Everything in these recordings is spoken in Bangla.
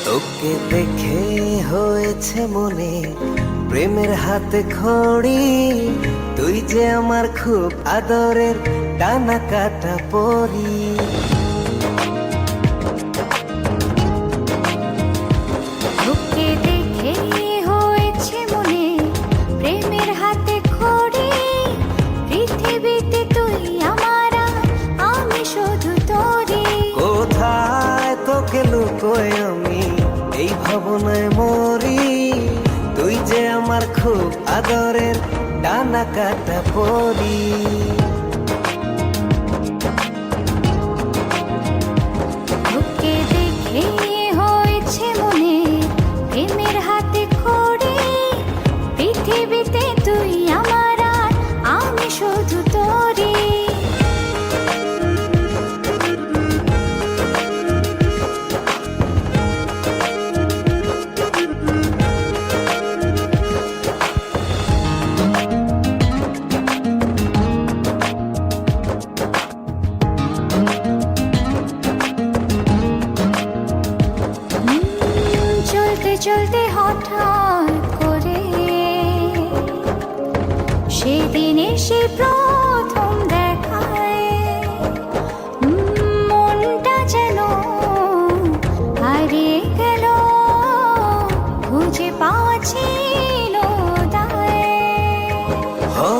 তোকে দেখে হয়েছে মনে প্রেমের হাতে খড়ি। তুই যে আমার খুব আদরের ডানা কাটা পরি। তোকে দেখে হয়েছে মনে প্রেমের হাতে খড়ি। পৃথিবীতে তুই আমার, আমি শুধু তোরই। কোথায় তোকে লুকোয় আমি এই ভাবনায় মরি। তুই যে আমার খুব আদরের ডানা কাটা পরি। তোকে দেখে হয়েছে মনে প্রেমের হাতে খড়ি। পৃথিবীতে তুই আমার, আমি শুধু তোরই। চলতে চলতে হঠাৎ করে সেদিনে সে প্রথম দেখায় মনটা যেন হারিয়ে গেল, খুঁজে পাচ্ছিল দায়। ও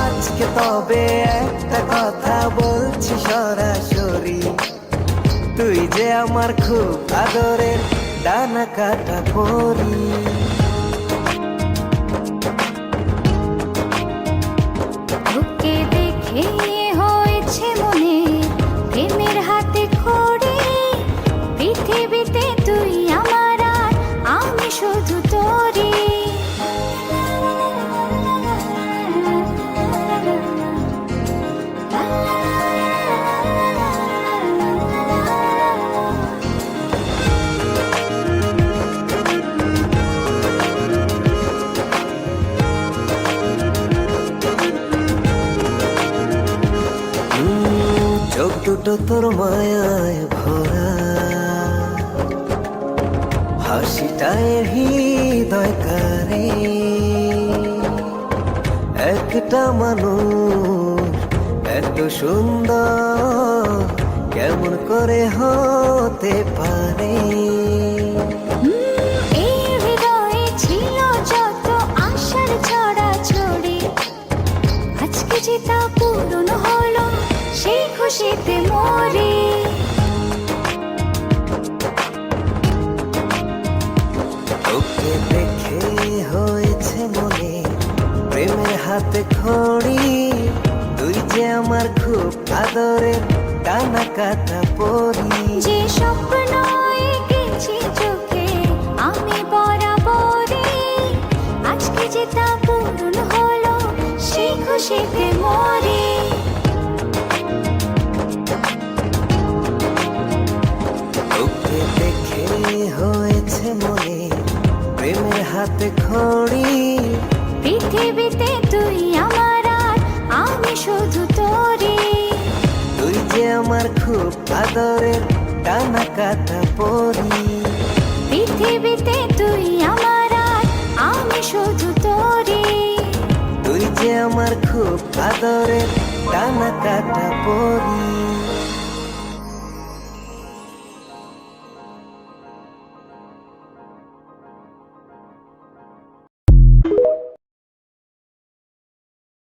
আজকে তবে একটা কথা বলছি সরাসরি। তুই যে আমার খুব আদরের ডানা কাটা পরি। তোকে দেখে হয়েছে মনে প্রেমের হাতে খড়ি। পৃথিবীতে তুই আমার, আমি শুধু তোরই। চোখ দুটো তোর মায়ায় ভরা, হাসিটায় হৃদয় কারে। একটা মানুষ এত সুন্দর কেমন করে হতে পারে। এই হৃদয়ে ছিল যত আশার ছড়াছড়ি, আজকে যে তা পূরণ হলো, সেই খুশিতে মরি। তোকে দেখে হয়েছে মনে প্রেমের হাতে খড়ি। তুই যে আমার খুব আদরের ডানা কাটা পরি। যে স্বপ্ন এঁকেছি চোখে আমি বরাবরই, আজকে যে তা পূরণ হলো, সেই খুশিতে মরি। তোকে দেখে হয়েছে মনে প্রেমের হাতে খড়ি। পৃথিবীতে তুই আমার, আমি শুধু তোরই। তুই যে আমার খুব আদরের ডানা কাটা পরি। পৃথিবীতে তুই আমার, আমি শুধু তোরই। তুই যে আমার খুব আদরের ডানা কাটা পরি।